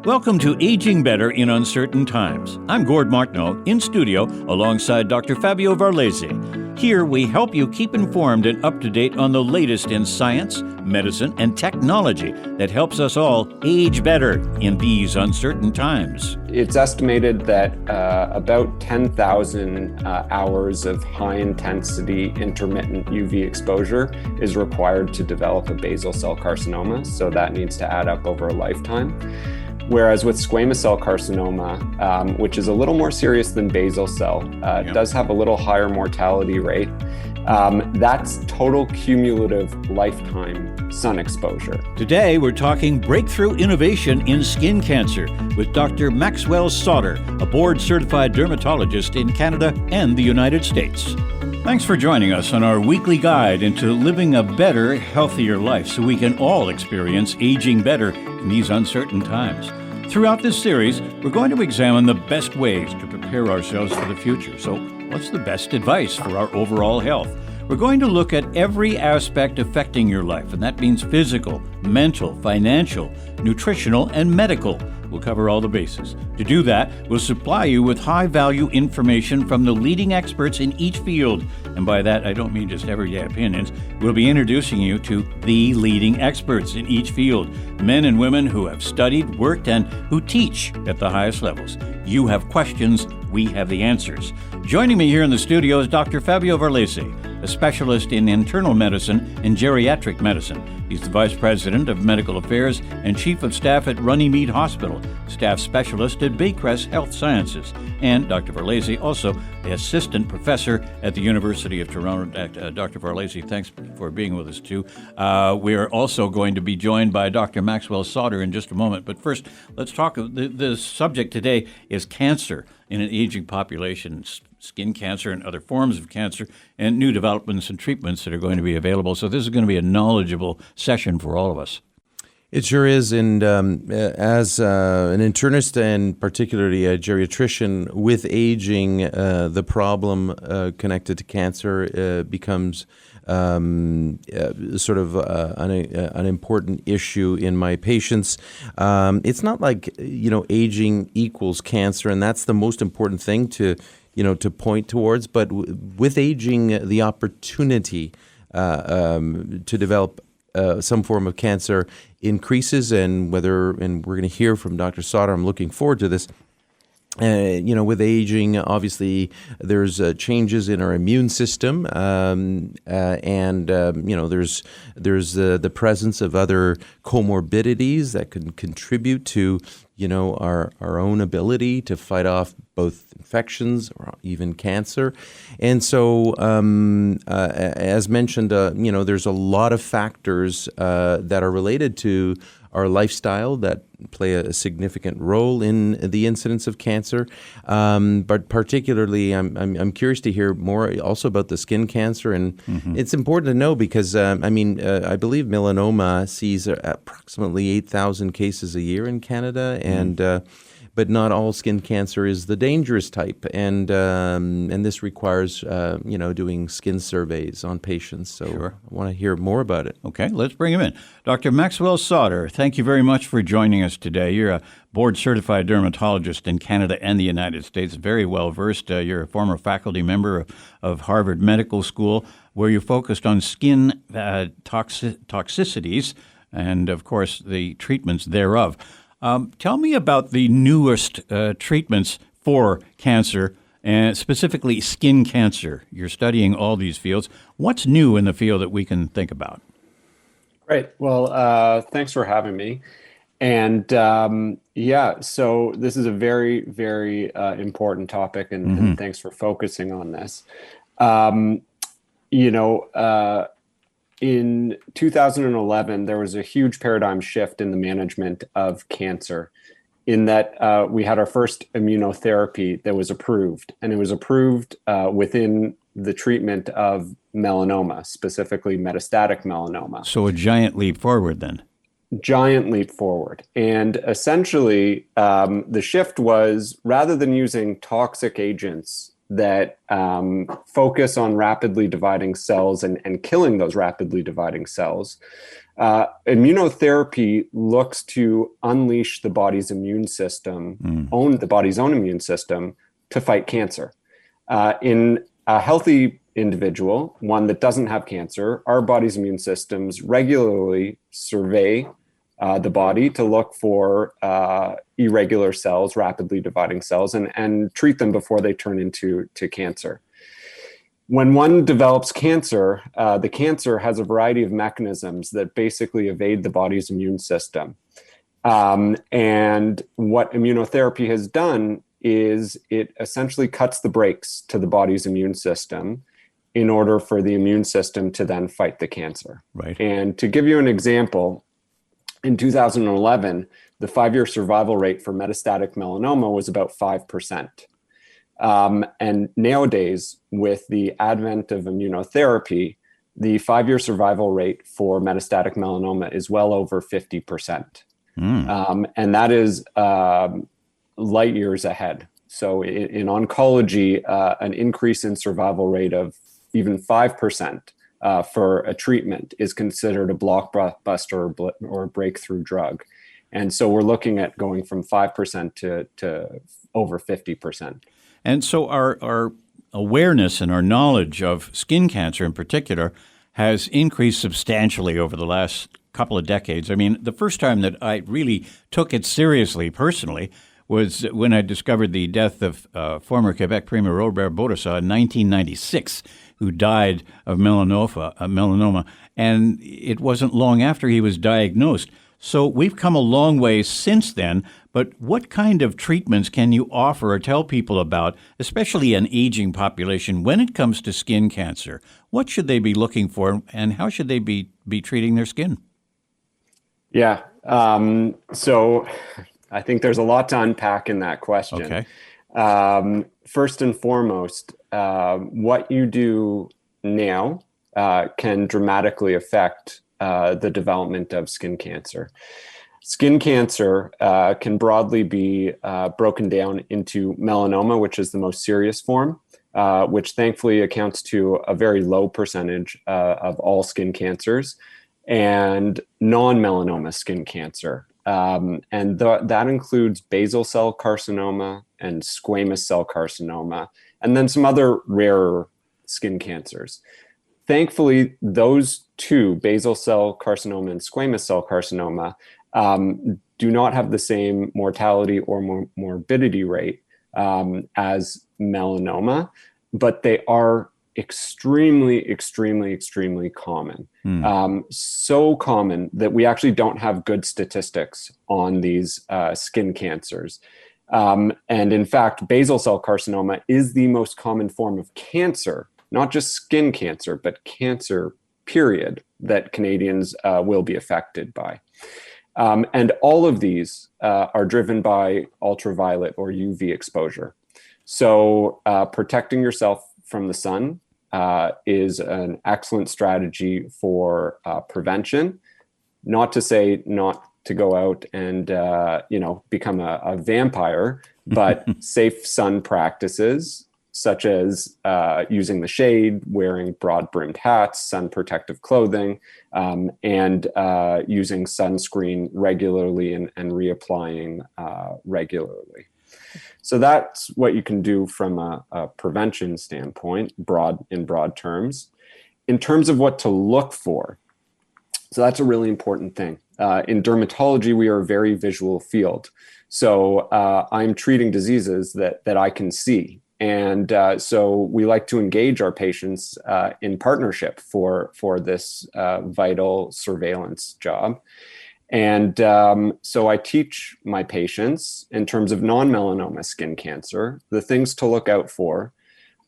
Welcome to Aging Better in Uncertain Times. I'm Gord Martineau, in studio alongside Dr. Fabio Varlese. Here we help you keep informed and up to date on the latest in science, medicine, and technology that helps us all age better in these uncertain times. It's estimated that about 10,000 hours of high-intensity intermittent UV exposure is required to develop a basal cell carcinoma, so that needs to add up over a lifetime. Whereas with squamous cell carcinoma, which is a little more serious than basal cell, it does have a little higher mortality rate. That's total cumulative lifetime sun exposure. Today, we're talking breakthrough innovation in skin cancer with Dr. Maxwell Sauder, a board-certified dermatologist in Canada and the United States. Thanks for joining us on our weekly guide into living a better, healthier life so we can all experience aging better in these uncertain times. Throughout this series, we're going to examine the best ways to prepare ourselves for the future. So, what's the best advice for our overall health? We're going to look at every aspect affecting your life, and that means physical, mental, financial, nutritional, and medical. We'll cover all the bases. To do that, we'll supply you with high-value information from the leading experts in each field. And by that, I don't mean just everyday opinions. We'll be introducing you to the leading experts in each field, men and women who have studied, worked, and who teach at the highest levels. You have questions, we have the answers. Joining me here in the studio is Dr. Fabio Varlese, a specialist in internal medicine and geriatric medicine. He's the Vice President of Medical Affairs and Chief of Staff at Runnymede Hospital, Staff Specialist at Baycrest Health Sciences, and Dr. Varlese, also the Assistant Professor at the University of Toronto. Dr. Varlese, thanks for being with us, too. We are also going to be joined by Dr. Maxwell Sauder in just a moment. But first, let's talk. The subject today is cancer in an aging population, skin cancer and other forms of cancer, and new developments and treatments that are going to be available. So this is going to be a knowledgeable session for all of us. It sure is, and as an internist and particularly a geriatrician, with aging, the problem connected to cancer becomes sort of an important issue in my patients. It's not like, aging equals cancer, and that's the most important thing to point towards. But with aging, the opportunity to develop some form of cancer increases, and we're going to hear from Dr. Sauder. I'm looking forward to this. With aging, obviously, there's changes in our immune system, and there's the presence of other comorbidities that can contribute to, our own ability to fight off both infections or even cancer. And so, as mentioned, there's a lot of factors that are related to our lifestyle that play a significant role in the incidence of cancer. But particularly, I'm curious to hear more also about the skin cancer. And it's important to know because, I believe melanoma sees approximately 8,000 cases a year in Canada. And but not all skin cancer is the dangerous type, and this requires doing skin surveys on patients. So sure. I want to hear more about it. Okay, let's bring him in. Dr. Maxwell Sauder, thank you very much for joining us today. You're a board-certified dermatologist in Canada and the United States, very well-versed. You're a former faculty member of Harvard Medical School, where you focused on skin toxicities and, of course, the treatments thereof. Tell me about the newest treatments for cancer, and specifically skin cancer. You're studying all these fields. What's new in the field that we can think about? Great. Well, thanks for having me. And so this is a very, very important topic, and thanks for focusing on this. In 2011, there was a huge paradigm shift in the management of cancer in that we had our first immunotherapy that was approved, and it was approved within the treatment of melanoma, specifically metastatic melanoma. So a giant leap forward then. Giant leap forward. And essentially, the shift was rather than using toxic agents that focus on rapidly dividing cells and killing those rapidly dividing cells, Immunotherapy looks to unleash the body's immune system, the body's own immune system, to fight cancer. In a healthy individual, one that doesn't have cancer, our body's immune systems regularly survey the body to look for irregular cells, rapidly dividing cells, and treat them before they turn into cancer. When one develops cancer, the cancer has a variety of mechanisms that basically evade the body's immune system. And what immunotherapy has done is it essentially cuts the brakes to the body's immune system in order for the immune system to then fight the cancer. Right. And to give you an example, in 2011, the 5-year survival rate for metastatic melanoma was about 5%. And nowadays, with the advent of immunotherapy, the 5-year survival rate for metastatic melanoma is well over 50%. And that is light years ahead. So in oncology, an increase in survival rate of even 5% for a treatment is considered a blockbuster or breakthrough drug. And so we're looking at going from 5% to over 50%. And so our awareness and our knowledge of skin cancer in particular has increased substantially over the last couple of decades. I mean, the first time that I really took it seriously personally was when I discovered the death of former Quebec Premier Robert Bourassa in 1996, who died of melanoma. And it wasn't long after he was diagnosed. So we've come a long way since then, but what kind of treatments can you offer or tell people about, especially an aging population, when it comes to skin cancer? What should they be looking for, and how should they be treating their skin? Yeah, so I think there's a lot to unpack in that question. Okay. First and foremost, what you do now can dramatically affect the development of skin cancer. Skin cancer can broadly be broken down into melanoma, which is the most serious form, which thankfully accounts to a very low percentage of all skin cancers, and non-melanoma skin cancer. And that includes basal cell carcinoma and squamous cell carcinoma, and then some other rarer skin cancers. Thankfully, those two, basal cell carcinoma and squamous cell carcinoma, do not have the same mortality or morbidity rate as melanoma, but they are extremely, extremely, extremely common. So common that we actually don't have good statistics on these skin cancers. And in fact, basal cell carcinoma is the most common form of cancer, not just skin cancer, but cancer, period, that Canadians will be affected by. And all of these are driven by ultraviolet or UV exposure. So protecting yourself from the sun is an excellent strategy for prevention. Not to say not to go out and become a vampire, but safe sun practices such as using the shade, wearing broad-brimmed hats, sun protective clothing, and using sunscreen regularly and reapplying regularly. So that's what you can do from a prevention standpoint, in broad terms. In terms of what to look for, so that's a really important thing. In dermatology, we are a very visual field. So I'm treating diseases that I can see. And so we like to engage our patients in partnership for this vital surveillance job. And so I teach my patients, in terms of non-melanoma skin cancer, the things to look out for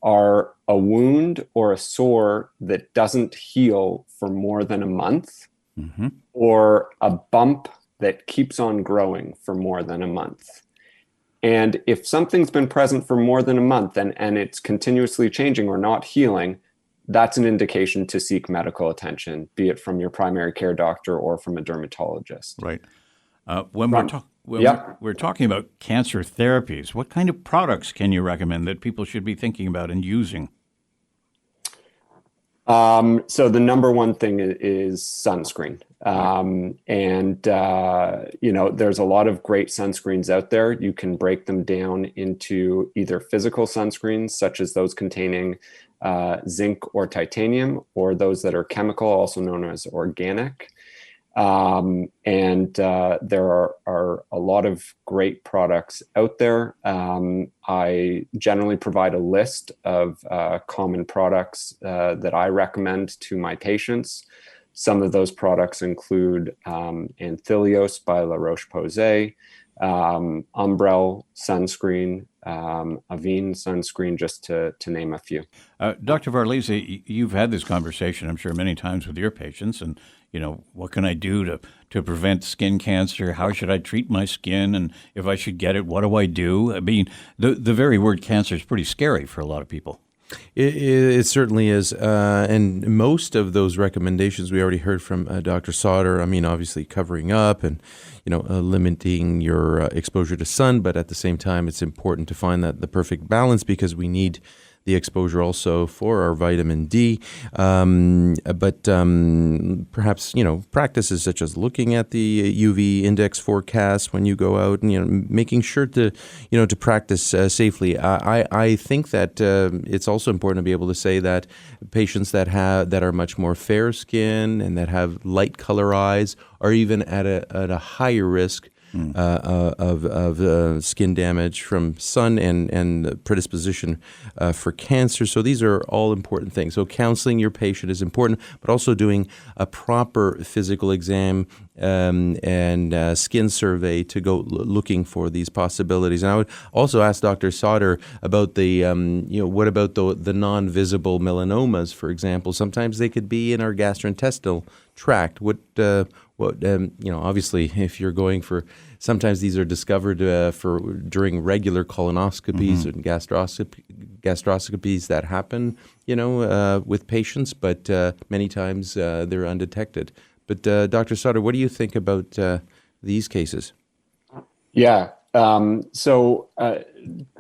are a wound or a sore that doesn't heal for more than a month, or a bump that keeps on growing for more than a month. And if something's been present for more than a month and it's continuously changing or not healing, that's an indication to seek medical attention, be it from your primary care doctor or from a dermatologist. Right. When we're talking about cancer therapies, what kind of products can you recommend that people should be thinking about and using? So the number one thing is sunscreen. There's a lot of great sunscreens out there. You can break them down into either physical sunscreens, such as those containing zinc or titanium, or those that are chemical, also known as organic. There are a lot of great products out there. I generally provide a list of common products that I recommend to my patients. Some of those products include Anthelios by La Roche-Posay, Umbrel sunscreen, Avene sunscreen, just to name a few. Dr. Varlese, you've had this conversation, I'm sure, many times with your patients, and what can I do to prevent skin cancer? How should I treat my skin? And if I should get it, what do I do? I mean, the very word cancer is pretty scary for a lot of people. It certainly is. And most of those recommendations we already heard from Dr. Sauter. I mean, obviously covering up and, limiting your exposure to sun. But at the same time, it's important to find the perfect balance, because we need the exposure also for our vitamin D. But perhaps, practices such as looking at the UV index forecast when you go out and, making sure to practice safely. I think that it's also important to be able to say that patients that are much more fair skin and that have light color eyes are even at a higher risk of skin damage from sun and predisposition for cancer. So these are all important things. So counseling your patient is important, but also doing a proper physical exam and skin survey to go looking for these possibilities. And I would also ask Dr. Sauter about the, what about the non-visible melanomas, for example? Sometimes they could be in our gastrointestinal tract. Obviously, if you're going for, sometimes these are discovered during regular colonoscopies and gastroscopies that happen, with patients, but many times they're undetected. But Dr. Sauter, what do you think about these cases? Yeah. So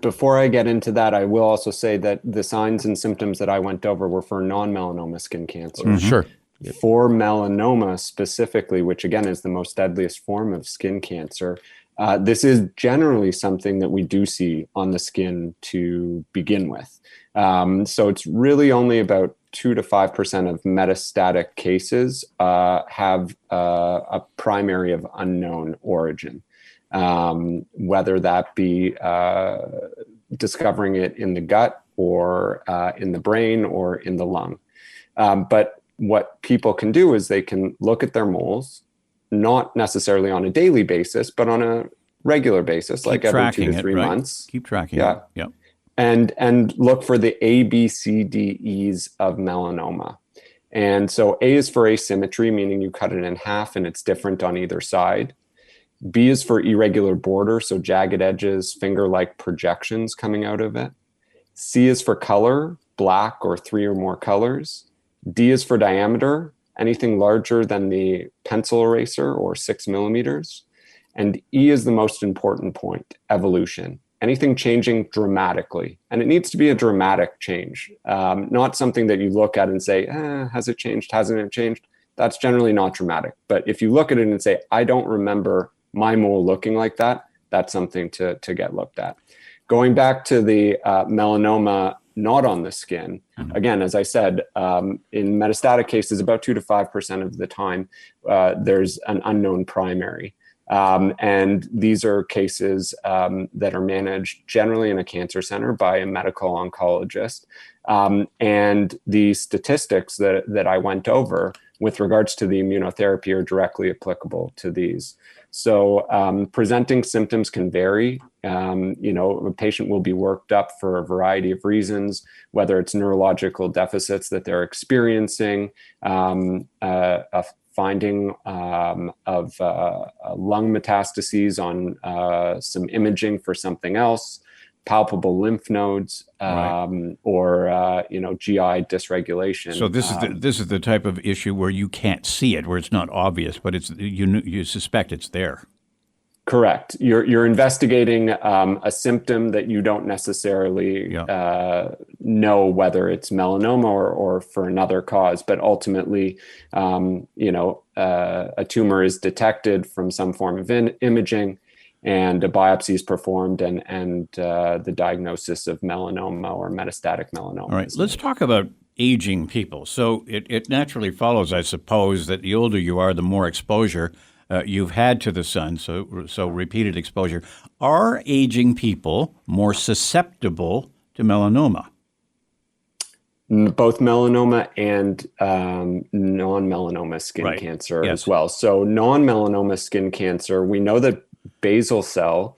before I get into that, I will also say that the signs and symptoms that I went over were for non-melanoma skin cancer. Mm-hmm. Sure. Yep. For melanoma specifically, which again is the most deadliest form of skin cancer, this is generally something that we do see on the skin to begin with. So it's really only about 2 to 5% of metastatic cases have a primary of unknown origin, whether that be discovering it in the gut or in the brain or in the lung. But what people can do is they can look at their moles, not necessarily on a daily basis, but on a regular basis, like every 2 to 3 months. Keep tracking it. Yep. And look for the A, B, C, D, E's of melanoma. And so A is for asymmetry, meaning you cut it in half and it's different on either side. B is for irregular border, so jagged edges, finger-like projections coming out of it. C is for color, black or 3 or more colors. D is for diameter, anything larger than the pencil eraser or 6 millimeters. And E is the most important point, evolution, anything changing dramatically. And it needs to be a dramatic change, not something that you look at and say, has it changed? Hasn't it changed? That's generally not dramatic. But if you look at it and say, I don't remember my mole looking like that, that's something to get looked at. Going back to the melanoma not on the skin. Again, as I said, in metastatic cases, about 2 to 5% of the time, there's an unknown primary. And these are cases that are managed generally in a cancer center by a medical oncologist. And the statistics that I went over with regards to the immunotherapy are directly applicable to these. So presenting symptoms can vary. A patient will be worked up for a variety of reasons, whether it's neurological deficits that they're experiencing, a finding of lung metastases on some imaging for something else, palpable lymph nodes, or GI dysregulation. So this is the type of issue where you can't see it, where it's not obvious, but it's you suspect it's there. Correct. You're investigating a symptom that you don't necessarily know whether it's melanoma or for another cause, but ultimately, a tumor is detected from some form of imaging, and a biopsy is performed, and the diagnosis of melanoma or metastatic melanoma. All right, let's talk about aging people. So it naturally follows, I suppose, that the older you are, the more exposure you've had to the sun, so repeated exposure. Are aging people more susceptible to melanoma? Both melanoma and non-melanoma skin cancer as well. So non-melanoma skin cancer, we know that basal cell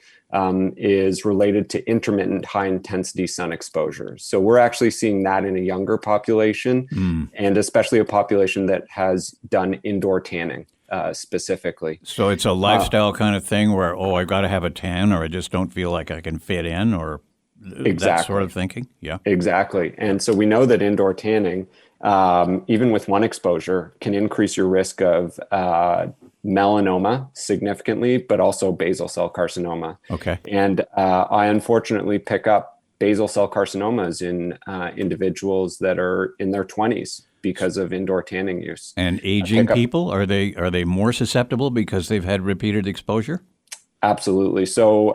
is related to intermittent high-intensity sun exposure. So we're actually seeing that in a younger population, and especially a population that has done indoor tanning. Specifically. So it's a lifestyle kind of thing where, I've got to have a tan or I just don't feel like I can fit in, or that sort of thinking? Yeah. Exactly. And so we know that indoor tanning, even with one exposure, can increase your risk of melanoma significantly, but also basal cell carcinoma. Okay. And I unfortunately pick up basal cell carcinomas in individuals that are in their 20s. Because of indoor tanning use. And aging people, are they more susceptible because they've had repeated exposure? Absolutely. So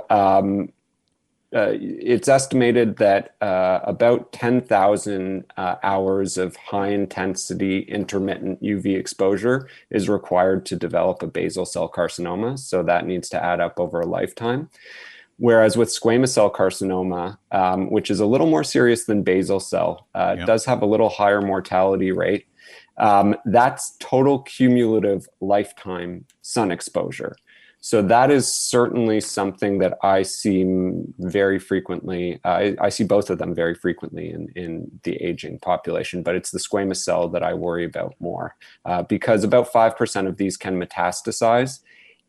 it's estimated that about 10,000 hours of high intensity intermittent UV exposure is required to develop a basal cell carcinoma. So that needs to add up over a lifetime. Whereas with squamous cell carcinoma, which is a little more serious than basal cell, does have a little higher mortality rate. That's total cumulative lifetime sun exposure. So that is certainly something that I see very frequently. I see both of them very frequently in the aging population, but it's the squamous cell that I worry about more because about 5% of these can metastasize.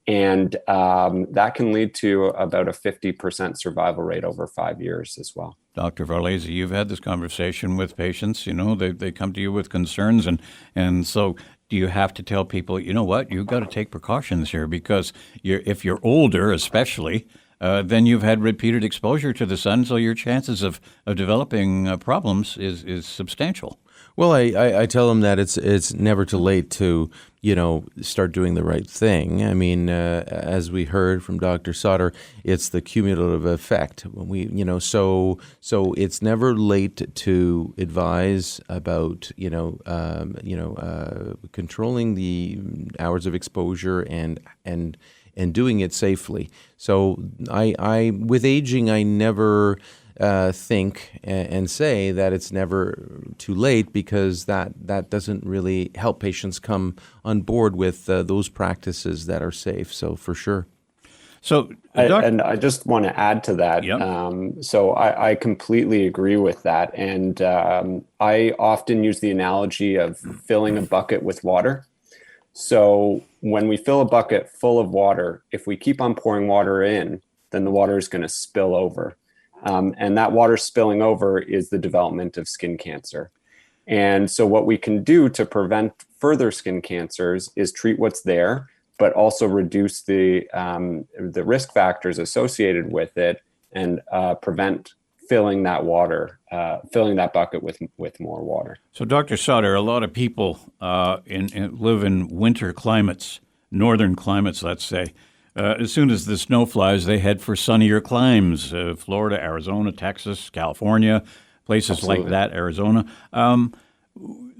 And that can lead to about a 50% survival rate over 5 years as well. Dr. Varlese, you've had this conversation with patients. They come to you with concerns. And so do you have to tell people, you've got to take precautions here because if you're older, especially, then you've had repeated exposure to the sun. So your chances of developing problems is substantial. Well, I tell them that it's never too late to, start doing the right thing. I mean, as we heard from Dr. Sauter, it's the cumulative effect. When we, so it's never late to advise about, controlling the hours of exposure and doing it safely. So I with aging, I never think and say that it's never too late because that doesn't really help patients come on board with those practices that are safe. So for sure. So, and I just want to add to that. Yep. So I completely agree with that. And I often use the analogy of filling a bucket with water. So when we fill a bucket full of water, if we keep on pouring water in, then the water is going to spill over. And that water spilling over is the development of skin cancer. And so what we can do to prevent further skin cancers is treat what's there, but also reduce the risk factors associated with it and prevent filling that bucket with more water. So, Dr. Sauter, a lot of people live in winter climates, northern climates, let's say. As soon as the snow flies, they head for sunnier climes, Florida, Arizona, Texas, California, places like that, Arizona.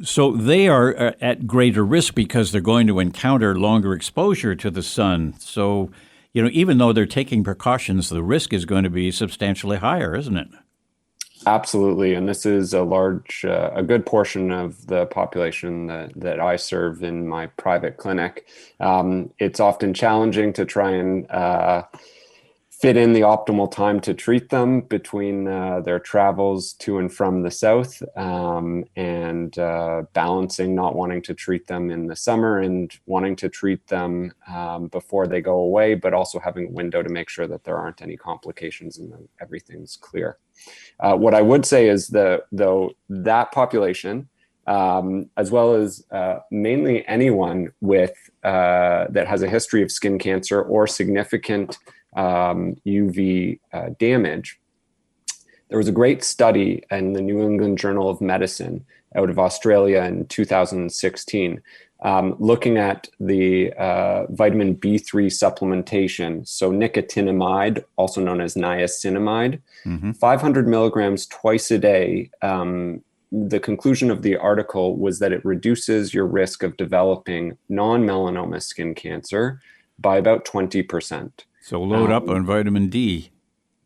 So they are at greater risk because they're going to encounter longer exposure to the sun. So, even though they're taking precautions, the risk is going to be substantially higher, isn't it? Absolutely. And this is a good portion of the population that I serve in my private clinic. It's often challenging to try and fit in the optimal time to treat them between their travels to and from the south and balancing not wanting to treat them in the summer and wanting to treat them before they go away, but also having a window to make sure that there aren't any complications and that everything's clear. What I would say is though that population as well as mainly anyone with that has a history of skin cancer or significant UV damage. There was a great study in the New England Journal of Medicine out of Australia in 2016, looking at the vitamin B3 supplementation. So nicotinamide, also known as niacinamide, 500 milligrams twice a day. The conclusion of the article was that it reduces your risk of developing non-melanoma skin cancer by about 20%. So load up on vitamin D.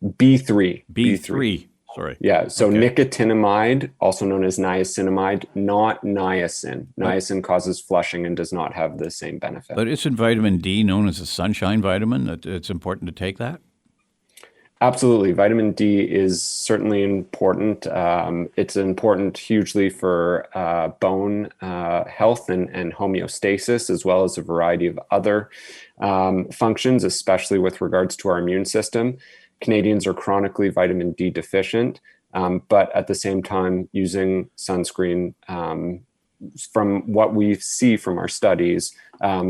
B3. B3. Sorry. Yeah. So Okay. nicotinamide, also known as niacinamide, not niacin. Niacin causes flushing and does not have the same benefit. But isn't vitamin D known as a sunshine vitamin? It's important to take that? Absolutely. Vitamin D is certainly important. It's important hugely for bone health and homeostasis, as well as a variety of other functions, especially with regards to our immune system. Canadians are chronically vitamin D deficient, but at the same time using sunscreen, from what we see from our studies,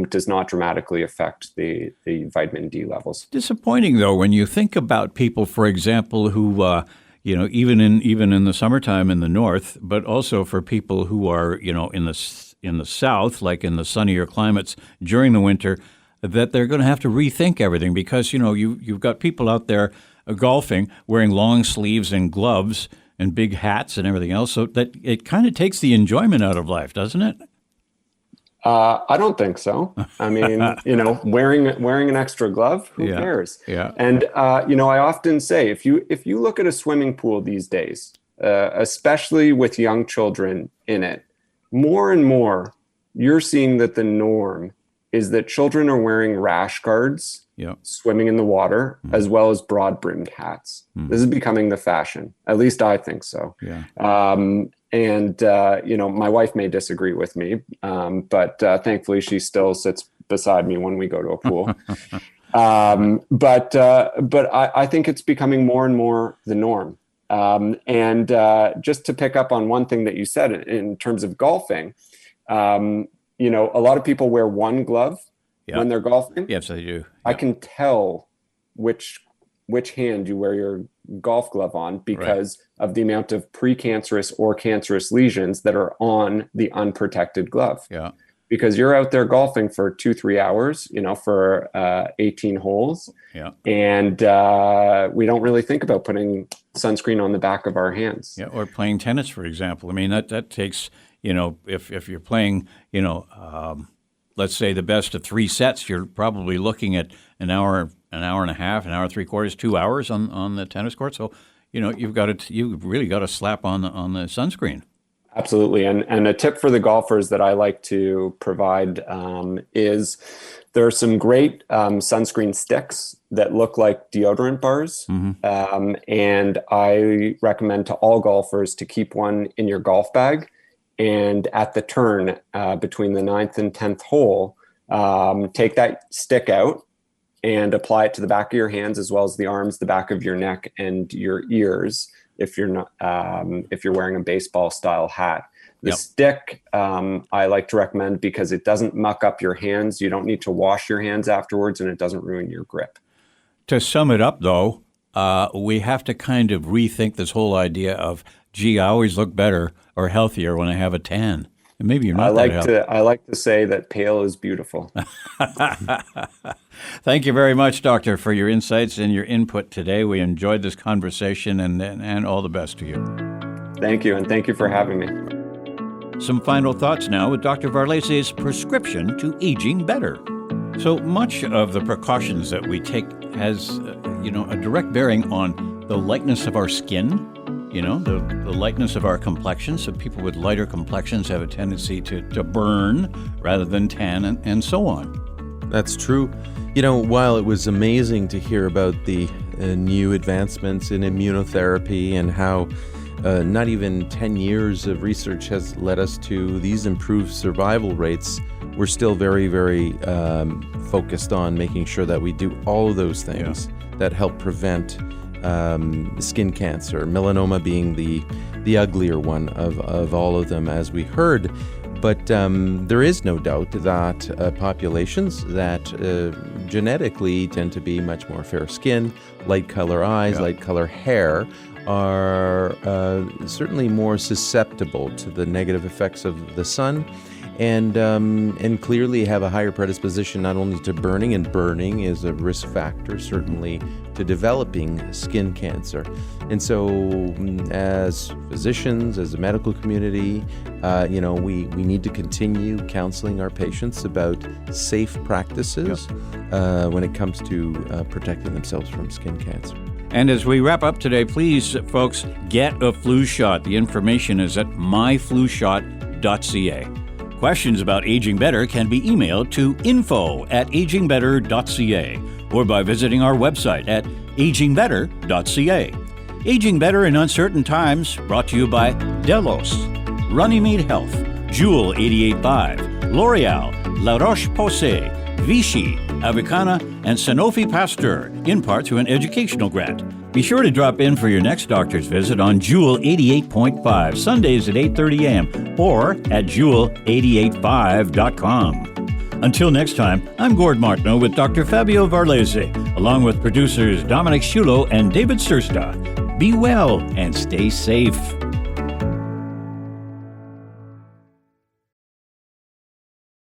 does not dramatically affect the vitamin D levels. Disappointing, though, when you think about people, for example, who, even in the summertime in the north, but also for people who are, in the south, like in the sunnier climates during the winter, that they're going to have to rethink everything because, you've got people out there golfing wearing long sleeves and gloves and big hats and everything else. So that it kind of takes the enjoyment out of life, doesn't it? I don't think so. I mean, wearing an extra glove, who cares? Yeah. And I often say, if you look at a swimming pool these days, especially with young children in it, more and more you're seeing that the norm is that children are wearing rash guards, swimming in the water, as well as broad-brimmed hats. This is becoming the fashion. At least I think so. Yeah. My wife may disagree with me, but thankfully she still sits beside me when we go to a pool. But I think it's becoming more and more the norm. Just to pick up on one thing that you said in terms of golfing, a lot of people wear one glove when they're golfing. Yes, they do. I can tell which hand you wear your golf glove on because of the amount of precancerous or cancerous lesions that are on the unprotected glove. Yeah. Because you're out there golfing for 2-3 hours, for 18 holes. Yeah. And we don't really think about putting sunscreen on the back of our hands. Yeah. Or playing tennis, for example. I mean, that takes, if you're playing, let's say the best of 3 sets, you're probably looking at an hour and a half, an hour and 3/4, 2 hours on the tennis court. So, you've really got to slap on the sunscreen. Absolutely. And a tip for the golfers that I like to provide is there are some great sunscreen sticks that look like deodorant bars. And I recommend to all golfers to keep one in your golf bag. And at the turn between the 9th and 10th hole, take that stick out and apply it to the back of your hands, as well as the arms, the back of your neck, and your ears. If you're not, if you're wearing a baseball style hat, the stick I like to recommend because it doesn't muck up your hands. You don't need to wash your hands afterwards, and it doesn't ruin your grip. To sum it up, though, we have to kind of rethink this whole idea of, gee, I always look better or healthier when I have a tan. And maybe you're not I like to say that pale is beautiful. Thank you very much, Doctor, for your insights and your input today. We enjoyed this conversation, and all the best to you. Thank you, and thank you for having me. Some final thoughts now with Dr. Varlese's prescription to aging better. So much of the precautions that we take has, a direct bearing on the lightness of our skin, the lightness of our complexion. So people with lighter complexions have a tendency to burn rather than tan and so on. That's true. While it was amazing to hear about the new advancements in immunotherapy and how not even 10 years of research has led us to these improved survival rates, we're still very, very focused on making sure that we do all of those things that help prevent skin cancer, melanoma being the uglier one of all of them, as we heard. But there is no doubt that populations that genetically tend to be much more fair skin, light color eyes, light color hair, are certainly more susceptible to the negative effects of the sun, and clearly have a higher predisposition not only to burning, and burning is a risk factor certainly to developing skin cancer. And so as physicians, as a medical community, we need to continue counseling our patients about safe practices when it comes to protecting themselves from skin cancer. And as we wrap up today, please, folks, get a flu shot. The information is at myflushot.ca. Questions about aging better can be emailed to info@agingbetter.ca or by visiting our website at agingbetter.ca. Aging Better in Uncertain Times, brought to you by Delos, Runnymede Health, Jewel 88.5, L'Oreal, La Roche-Posay, Vichy, Avicana, and Sanofi Pasteur, in part through an educational grant. Be sure to drop in for your next doctor's visit on Jewel 88.5, Sundays at 8:30 a.m. or at jewel885.com. Until next time, I'm Gord Martineau with Dr. Fabio Varlese, along with producers Dominic Schulo and David Sursta. Be well and stay safe.